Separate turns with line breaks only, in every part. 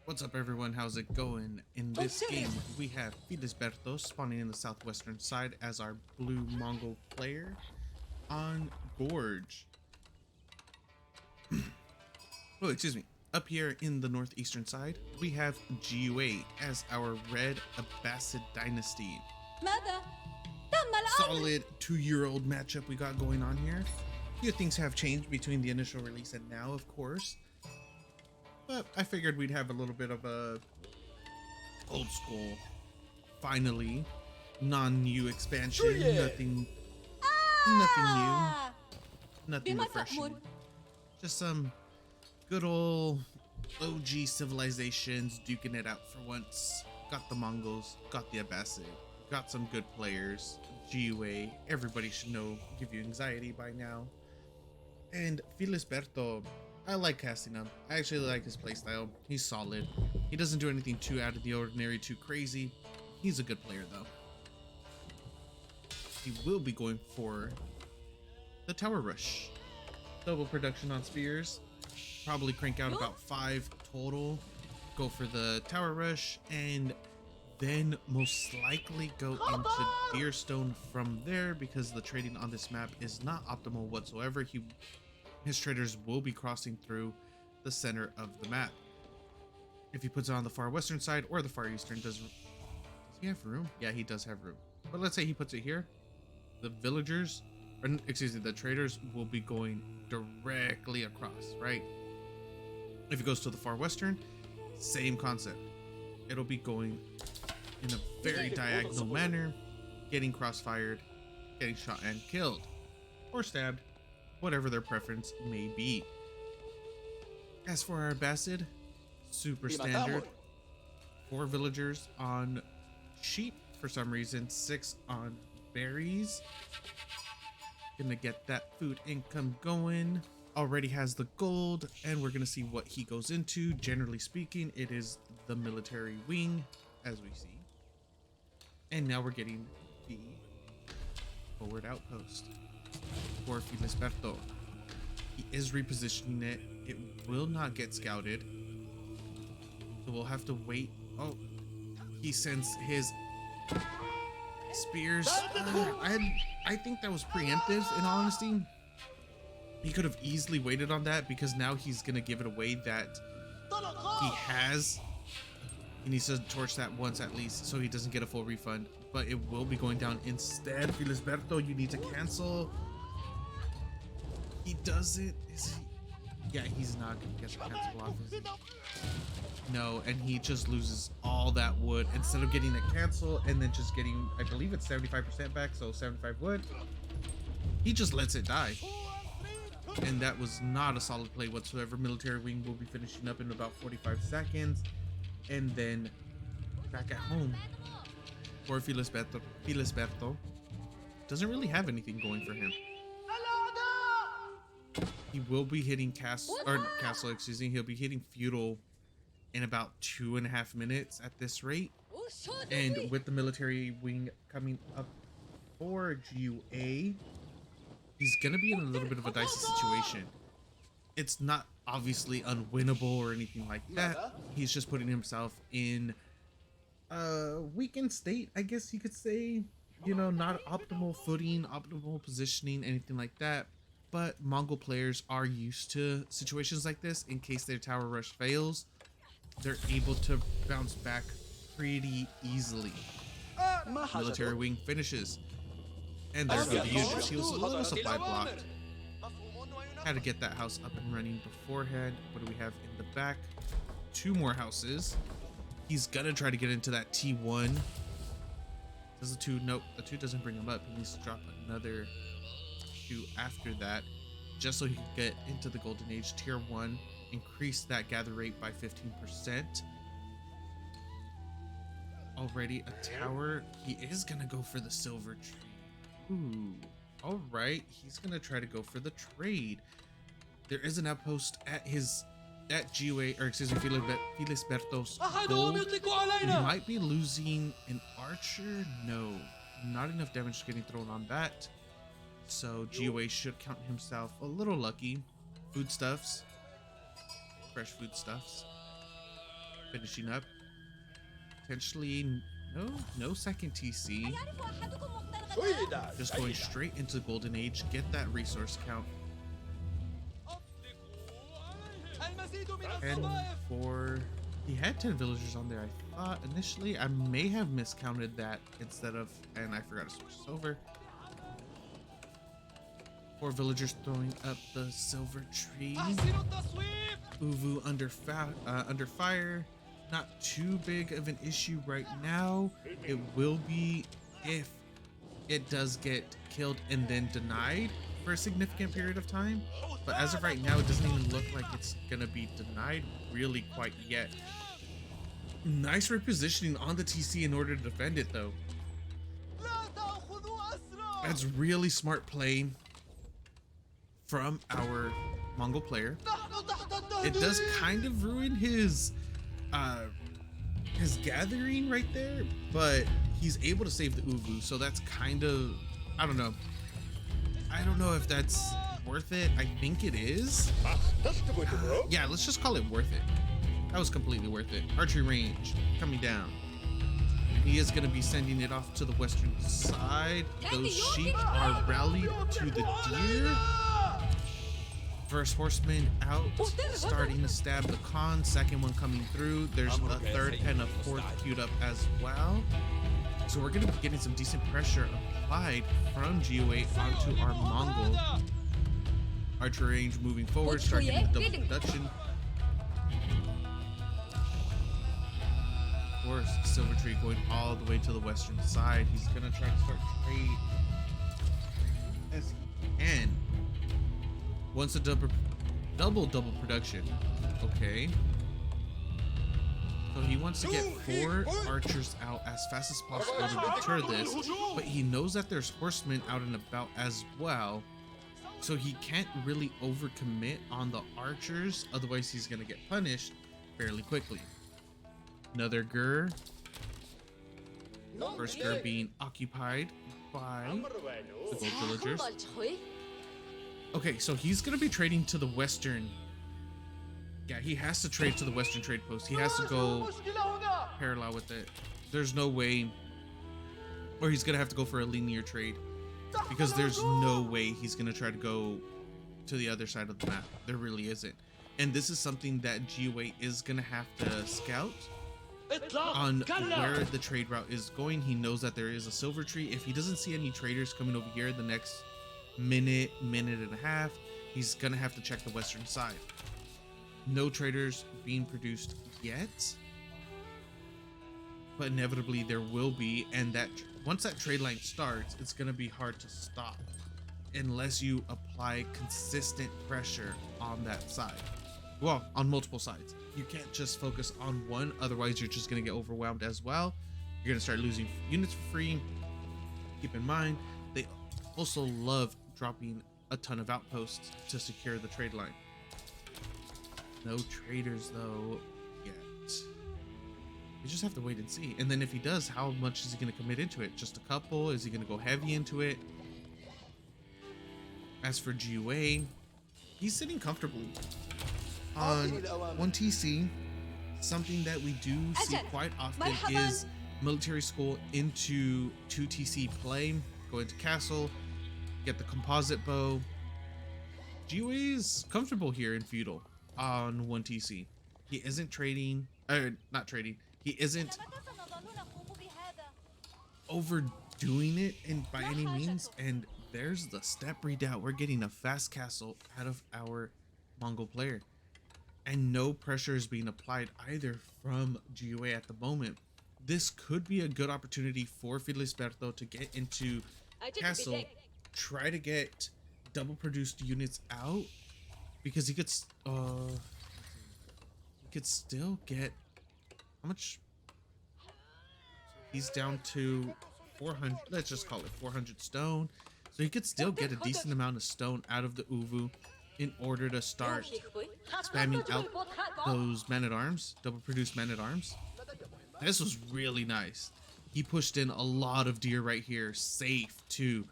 What's up everyone, how's it going? In this game, we have Filisberto spawning in the southwestern side as our blue Mongol player on Gorge. Oh, excuse me. Up here in the northeastern side, we have GiveUA as our red Abbasid Dynasty. Solid 2-year-old matchup we got going on here. A few things have changed between the initial release and now, of course. But I figured we'd have a little bit of a old school, finally, non-new expansion. Nothing new, nothing refreshing. Just some good old OG civilizations duking it out for once. Got the Mongols, got the Abbasid, got some good players. GiveUA, everybody should know GiveUAnxiety by now. And Filisberto, I like casting him. I actually like his playstyle. He's solid. He doesn't do anything too out of the ordinary, too crazy. He's a good player though. He will be going for the Tower Rush. Double production on spears. Probably crank out about 5 total. Go for the Tower Rush and then most likely go into Deerstone from there because the trading on this map is not optimal whatsoever. His traders will be crossing through the center of the map. If he puts it on the far western side or the far eastern, does he have room? Yeah, he does have room. But let's say he puts it here. The villagers, or excuse me, the traders will be going directly across, right? If it goes to the far western, same concept. It'll be going in a very diagonal manner, getting crossfired, getting shot and killed, or stabbed, whatever their preference may be. As for our Abbasid, super standard. 4 villagers on sheep for some reason, 6 on berries. Gonna get that food income going. Already has the gold, and we're gonna see what he goes into. Generally speaking, it is the military wing, as we see. And now we're getting the forward outpost for Filisberto. He is repositioning it. It will not get scouted, so we'll have to wait. Oh, he sends his spears. I think that was preemptive, in all honesty. He could have easily waited on that because now he's gonna give it away that he needs to torch that once at least so he doesn't get a full refund, but it will be going down instead. Filisberto, you need to cancel. He doesn't. Is he? Yeah, he's not gonna get the cancel off. Is he? No, and he just loses all that wood instead of getting a cancel and then just getting, I believe it's 75% back, so 75 wood. He just lets it die. And that was not a solid play whatsoever. Military wing will be finishing up in about 45 seconds. And then back at home for Filisberto. Filisberto doesn't really have anything going for him. He will be hitting castle, excuse me. He'll be hitting feudal in about 2.5 minutes at this rate. And with the military wing coming up for GiveUA, he's gonna be in a little bit of a dicey situation. It's not obviously unwinnable or anything like that. He's just putting himself in a weakened state, I guess you could say. You know, not optimal footing, optimal positioning, anything like that. But Mongol players are used to situations like this. In case their tower rush fails, they're able to bounce back pretty easily. Military wing finishes. And there go the units. He was a little supply blocked. Had to get that house up and running beforehand. What do we have in the back? 2 more houses. He's gonna try to get into that T1. Does the 2? Nope, the 2 doesn't bring him up. He needs to drop another 2 after that, just so he can get into the Golden Age tier 1. Increase that gather rate by 15%. Already a tower. He is gonna go for the silver tree. Ooh, all right. He's gonna try to go for the trade. There is an outpost at GiveUA, or excuse me, Filisberto's gold. He might be losing an archer. No, not enough damage getting thrown on that. So GiveUA should count himself a little lucky. Foodstuffs, fresh foodstuffs. finishing up. Potentially no second TC. Just going straight into the Golden Age, get that resource count. And he had 10 villagers on there. I thought initially I may have miscounted that instead of, and I forgot to switch this over. 4 villagers throwing up the silver tree. Uvu under fire. Not too big of an issue right now. It will be if it does get killed and then denied for a significant period of time. But as of right now, it doesn't even look like it's gonna be denied really quite yet. Nice repositioning on the TC in order to defend it though. That's really smart play from our Mongol player. It does kind of ruin his gathering right there, but he's able to save the Uvu, so that's kind of, I don't know if that's worth it. I think it is. Yeah, let's just call it worth it. That was completely worth it. Archery range coming down. He is going to be sending it off to the western side. Those sheep are rallied to the deer. First horseman out, starting to stab the Khan. Second one coming through. There's a third and a fourth queued up as well. So we're going to be getting some decent pressure applied from GiveUA onto our Mongol. Archery range moving forward, start getting double production. Of course, Silver Tree going all the way to the western side. He's going to try to start trade as he can. Wants a double production. Okay. So he wants to get 4 archers out as fast as possible to deter this, but he knows that there's horsemen out and about as well. So he can't really overcommit on the archers, otherwise he's gonna get punished fairly quickly. Another Gur. First Gur being occupied by the gold villagers. Okay, so he's gonna be trading to the western. Yeah, he has to trade to the western trade post. He has to go parallel with it. There's no way, or he's gonna have to go for a linear trade, because there's no way he's gonna try to go to the other side of the map. There really isn't. And this is something that GiveUA is gonna have to scout on where the trade route is going. He knows that there is a silver tree. If he doesn't see any traders coming over here the next minute and a half, he's gonna have to check the western side. No traders being produced yet, but inevitably there will be, and that once that trade line starts, it's gonna be hard to stop unless you apply consistent pressure on that side. Well, on multiple sides. You can't just focus on one, otherwise you're just gonna get overwhelmed as well. You're gonna start losing units for free. Keep in mind, they also love dropping a ton of outposts to secure the trade line. No traders though yet. You just have to wait and see. And then if he does, how much is he going to commit into it? Just a couple? Is he going to go heavy into it? As for GiveUA, he's sitting comfortably on 1 TC. Something that we do see quite often is military school into 2 TC play. Go into castle, get the composite bow. GiveUA is comfortable here in feudal on 1 TC. He isn't trading, not trading. He isn't overdoing it by any means. And there's the step redoubt. We're getting a fast castle out of our Mongol player, and no pressure is being applied either from GiveUA at the moment. This could be a good opportunity for Filisberto to get into castle, try to get double produced units out, because he could still get, how much? He's down to 400, let's just call it 400 stone. So he could still get a decent amount of stone out of the Uvu in order to start spamming out those men-at-arms, double produced men-at-arms. This was really nice. He pushed in a lot of deer right here, safe too.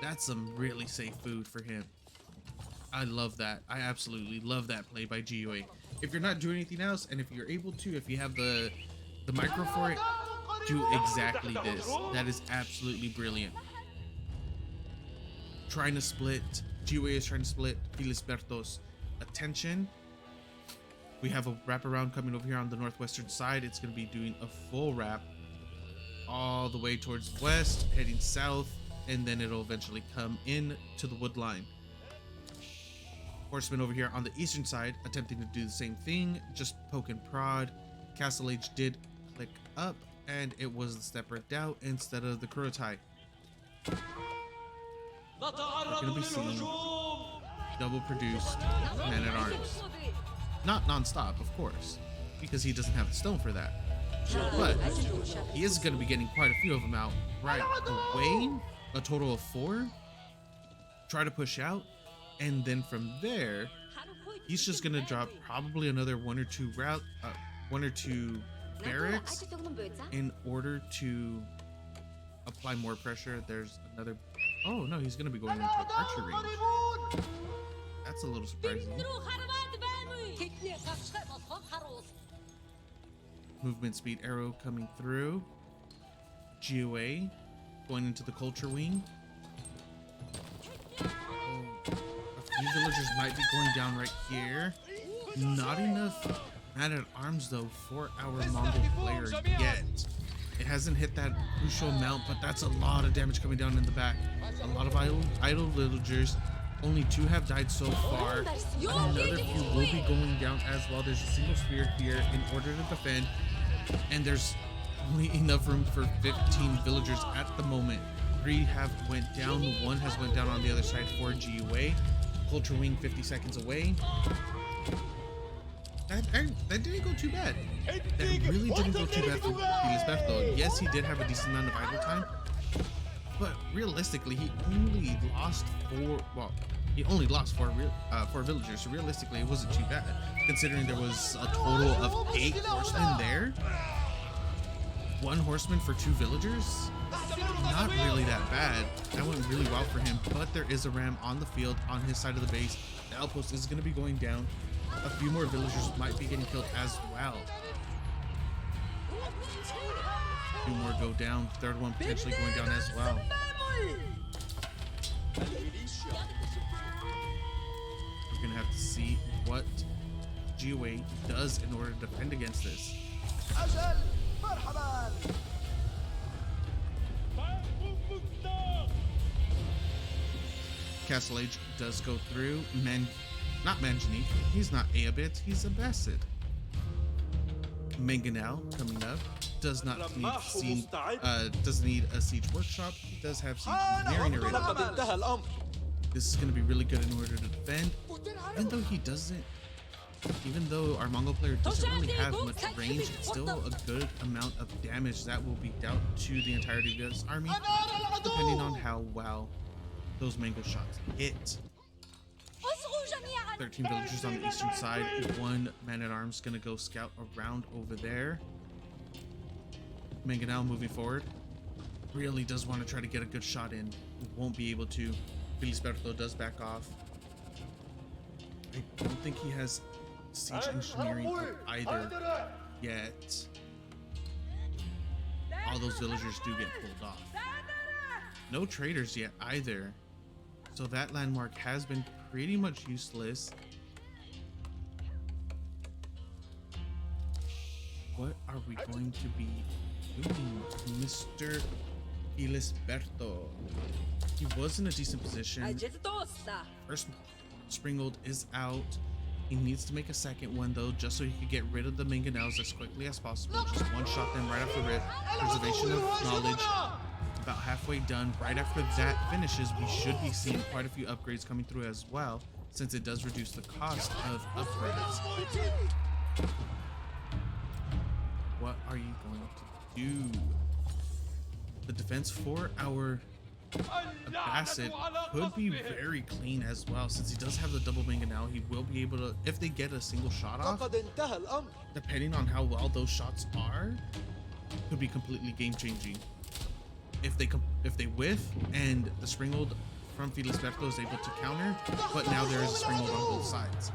That's some really safe food for him. I love that. I absolutely love that play by GiveUA. if you're not doing anything else, and if you're able to, if you have the micro for it, do exactly this. That is absolutely brilliant. Trying to split, GiveUA is trying to split Filisberto's attention. We have a wraparound coming over here on the northwestern side. It's going to be doing a full wrap all the way towards west, heading south, and then it'll eventually come in to the wood line. Horsemen over here on the eastern side attempting to do the same thing, just poke and prod. Castle Age did click up, and it was the Stepper Doubt instead of the Kurotai. We're going to be seeing double produced man-at-arms. Not non-stop, of course, because he doesn't have the stone for that. But he is going to be getting quite a few of them out right away. A total of 4. Try to push out, and then from there, he's just going to drop probably another one or two barracks in order to apply more pressure. There's another. Oh no, he's going to be going into archer range. That's a little surprising. Movement speed arrow coming through. GiveUA going into the culture wing. A few villagers might be going down right here. Not enough man-at-arms though for our Mongol player yet. It hasn't hit that crucial amount, but that's a lot of damage coming down in the back. A lot of idle villagers. Only 2 have died so far. Another few will be going down as well. There's a single spear here in order to defend, and there's only enough room for 15 villagers at the moment. 3 have went down. 1 has went down on the other side for GiveUA. Culture wing 50 seconds away. That didn't go too bad. That really didn't go too bad for Filisberto. Yes, he did have a decent amount of idle time, but realistically, he only lost 4. Well, he only lost 4 villagers. So realistically, it wasn't too bad, considering there was a total of 8 horsemen there. 1 horseman for 2 villagers. Not really that bad. That went really well for him. But there is a ram on the field on his side of the base. The outpost is going to be going down. A few more villagers might be getting killed as well. 2 more go down. 3rd one potentially going down as well. We're gonna have to see what GiveUA does in order to defend against this. Castle Age does go through. Not Manjani. He's not Abbasid. He's Abbasid. Mangonel coming up. Does not need a siege workshop. He does have siege engineering already. This is going to be really good in order to defend. Even though our Mongol player doesn't really have much range, it's still a good amount of damage that will be dealt to the entirety of this army, depending on how well those mango shots hit. 13 villagers on the eastern side. 1 man-at-arms gonna go scout around over there. Mangonel moving forward. Really does want to try to get a good shot in. Won't be able to. Filisberto does back off. I don't think he has siege engineering up either yet. All those villagers do get pulled off. No traders yet either. So that landmark has been pretty much useless. What are we going to be doing, Mr. Filisberto? He was in a decent position. First Springald is out. He needs to make a second one though, just so he could get rid of the mangonels as quickly as possible. Just one shot them right off the rip. Preservation of knowledge. About halfway done. Right after that finishes, we should be seeing quite a few upgrades coming through as well, since it does reduce the cost of upgrades. What are you going to do? The defense for our Abbasid could be very clean as well, since he does have the double mangonel. He will be able to, if they get a single shot off, depending on how well those shots are, could be completely game changing. If they whiff and the Springald from Filisberto is able to counter, but now there is a Springald on both sides.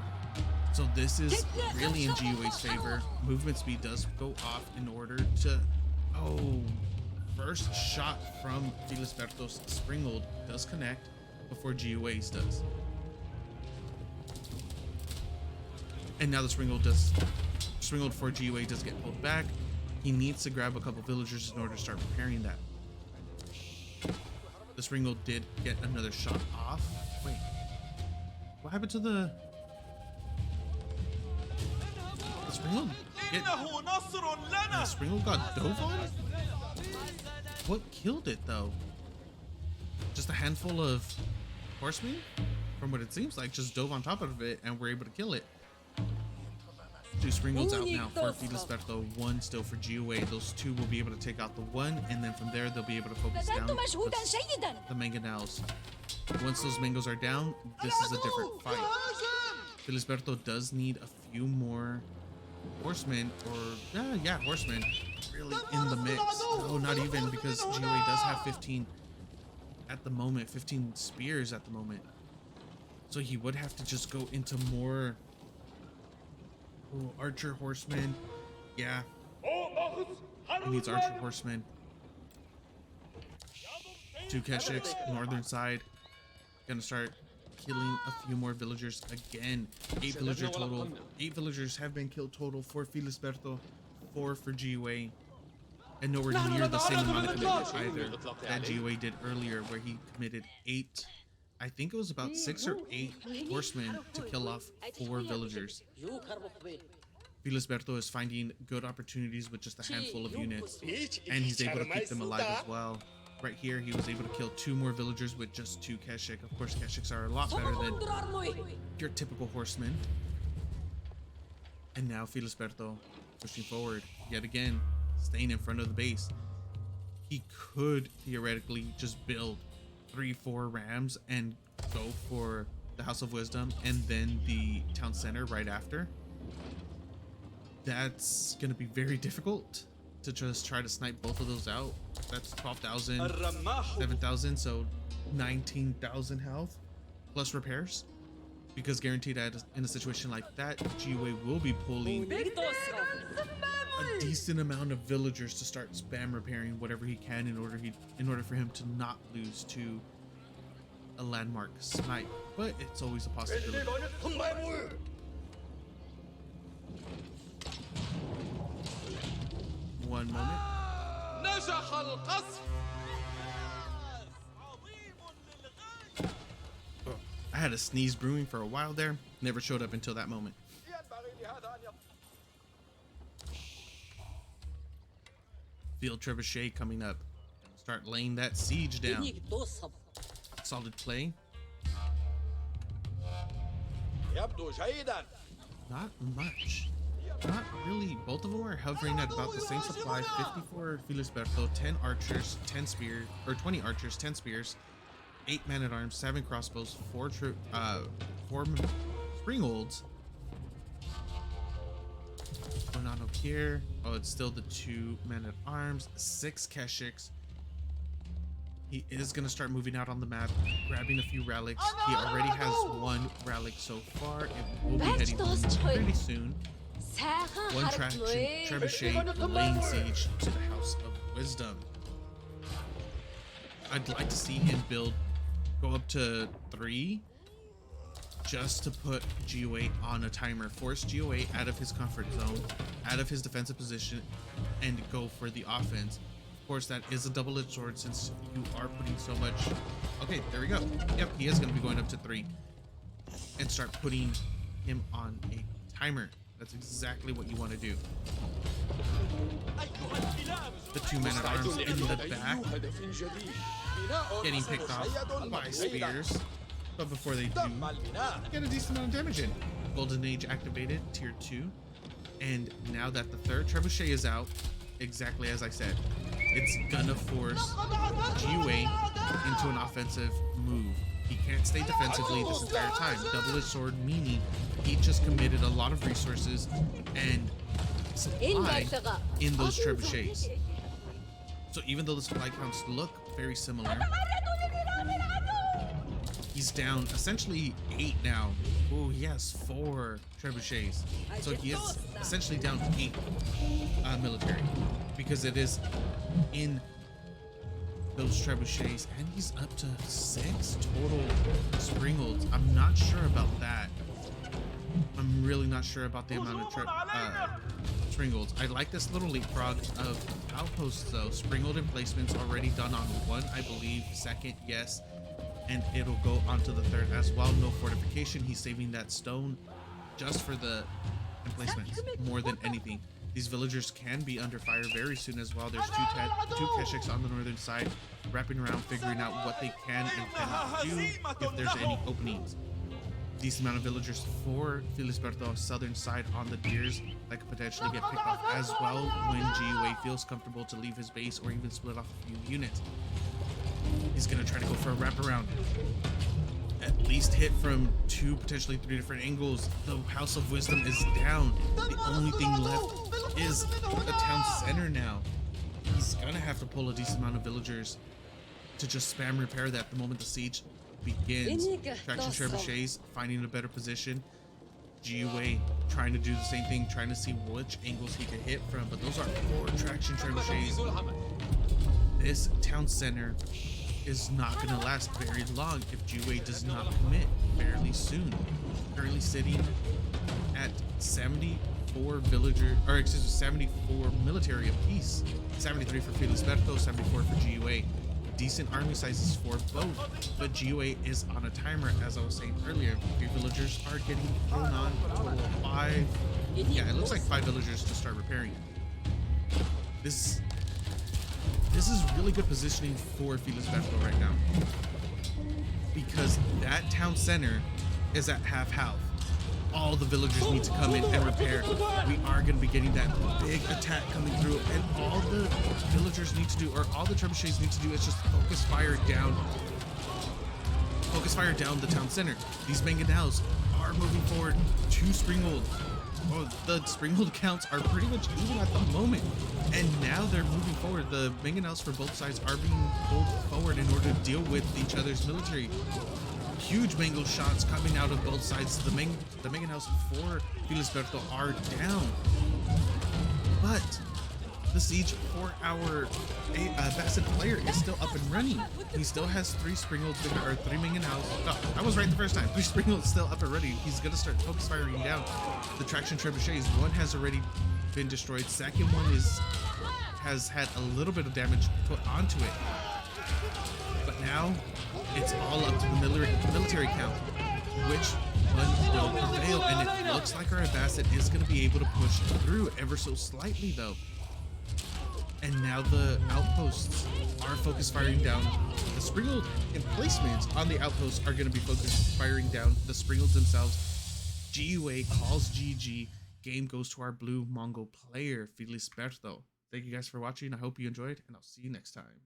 So this is really in GiveUA's favor. Movement speed does go off in order to... Oh, first shot from Filisberto's Springald does connect before GiveUA's does. And now the Springald for GiveUA does get pulled back. He needs to grab a couple villagers in order to start preparing that. The Springald did get another shot off. Wait, what happened to the Springald? The Springald got dove on? What killed it though? Just a handful of horsemen? From what it seems like, just dove on top of it and were able to kill it. Two Springalds out now for Filisberto, one still for GiveUA. Those two will be able to take out the one, and then from there they'll be able to focus down the mangonels. Once those mangoes are down, this is a different fight. Filisberto does need a few more horsemen, or yeah, horsemen really in the mix. No, not even, because GiveUA does have 15 at the moment, 15 spears at the moment. So he would have to just go into more archer horsemen. Yeah, he needs archer horsemen. Two Keshiks, northern side. Gonna start killing a few more villagers again. 8 villager total. 8 villagers have been killed total for Filisberto, 4 for GiveUA, and nowhere near the same amount of commitment either that GiveUA did earlier, where he committed 8. I think it was about 6 or 8 horsemen to kill off 4 villagers. Filisberto is finding good opportunities with just a handful of units, and he's able to keep them alive as well. Right here, he was able to kill 2 more villagers with just 2 Keshik. Of course, Keshiks are a lot better than your typical horsemen. And now Filisberto pushing forward yet again, staying in front of the base. He could theoretically just build 3-4 rams and go for the House of Wisdom and then the town center right after. That's gonna be very difficult to just try to snipe both of those out. That's 12,000, 7,000, so 19,000 health plus repairs. Because guaranteed in a situation like that, GiveUA will be pulling a decent amount of villagers to start spam repairing whatever he can in order for him to not lose to a landmark snipe. But it's always a possibility. One moment. Oh, I had a sneeze brewing for a while there. Never showed up until that moment. Field Trebuchet coming up. Start laying that siege down. Solid play. Not much. Not really. Both of them are hovering at about the same supply. 50 for Filisberto, 10 archers, 10 spears, or 20 archers, 10 spears, 8 man-at-arms, 7 crossbows, 4 Springolds. What's going on up here? Oh, it's still the 2 men-at-arms, 6 Keshiks. He is going to start moving out on the map, grabbing a few relics. He already has 1 relic so far. It will be heading home pretty soon. 1 trebuchet laying siege to the House of Wisdom. I'd like to see him go up to 3 just to put GiveUA on a timer, force GiveUA out of his comfort zone, out of his defensive position, and go for the offense. Of course, that is a double-edged sword since you are putting so much. Okay, there we go. Yep, he is going to be going up to 3 and start putting him on a timer. That's exactly what you want to do. The 2 men-at-arms in the back getting picked off by spears, but before they do, get a decent amount of damage in. Golden Age activated, tier 2, and now that the 3rd trebuchet is out, exactly as I said, it's gonna force GiveUA into an offensive move. He can't stay defensively this entire time. Double-edged sword, meaning he just committed a lot of resources and supply in those trebuchets. So even though the supply counts look very similar, He's down essentially 8 now. Oh, he has 4 trebuchets. So he is essentially down 8 military, because it is in those trebuchets, and he's up to 6 total springolds. I'm not sure about that. I'm really not sure about the amount of springolds. I like this little leapfrog of outposts though. Springold emplacements already done on 1, I believe. 2nd, yes. And it'll go onto the 3rd as well. No fortification. He's saving that stone just for the emplacements more than anything. These villagers can be under fire very soon as well. There's two Keshiks on the northern side, wrapping around, figuring out what they can and cannot do if there's any openings. Decent amount of villagers for Filisberto southern side on the deers that could potentially get picked off as well when GiveUA feels comfortable to leave his base or even split off a few units. He's gonna try to go for a wraparound. At least hit from 2, potentially 3 different angles. The House of Wisdom is down. The only thing left is the town center now. He's gonna have to pull a decent amount of villagers to just spam repair that the moment the siege begins. Traction trebuchets finding a better position. GiveUA trying to do the same thing, trying to see which angles he can hit from, but those are 4 traction trebuchets. This town center is not going to last very long if GiveUA does not commit fairly soon. Currently sitting at 74 villager, or excuse me, 74 military apiece. 73 for Filisberto, 74 for GiveUA. Decent army sizes for both, but GiveUA is on a timer, as I was saying earlier. 3 villagers are getting thrown on, a total of 5. Yeah, it looks like 5 villagers to start repairing. This is really good positioning for Filisberto right now, because that town center is at half health. All the villagers need to come in and repair. We are going to be getting that big attack coming through, and all the villagers need to do, or all the trebuchets need to do, is just focus fire down the town center. These mangonels are moving forward. 2 springolds. Oh, the springhold counts are pretty much even at the moment, and now they're moving forward. The mangonels for both sides are being pulled forward in order to deal with each other's military. Huge mango shots coming out of both sides. The mangonels for Filisberto are down, but the siege for our Abbasid player is still up and running. He still has 3 springolds, or 3 mangonels. Oh, I was right the first time. 3 springolds still up and running. He's gonna start focus firing down the traction trebuchets. 1 has already been destroyed. 2nd one has had a little bit of damage put onto it. But now it's all up to the military count, which one will prevail, and it looks like our Abbasid is going to be able to push through ever so slightly though. And now the outposts are focus firing down. The springald emplacements on the outposts are going to be focus firing down the springolds themselves. GiveUA calls GG. Game goes to our blue Mongol player, Filisberto. Thank you guys for watching. I hope you enjoyed, and I'll see you next time.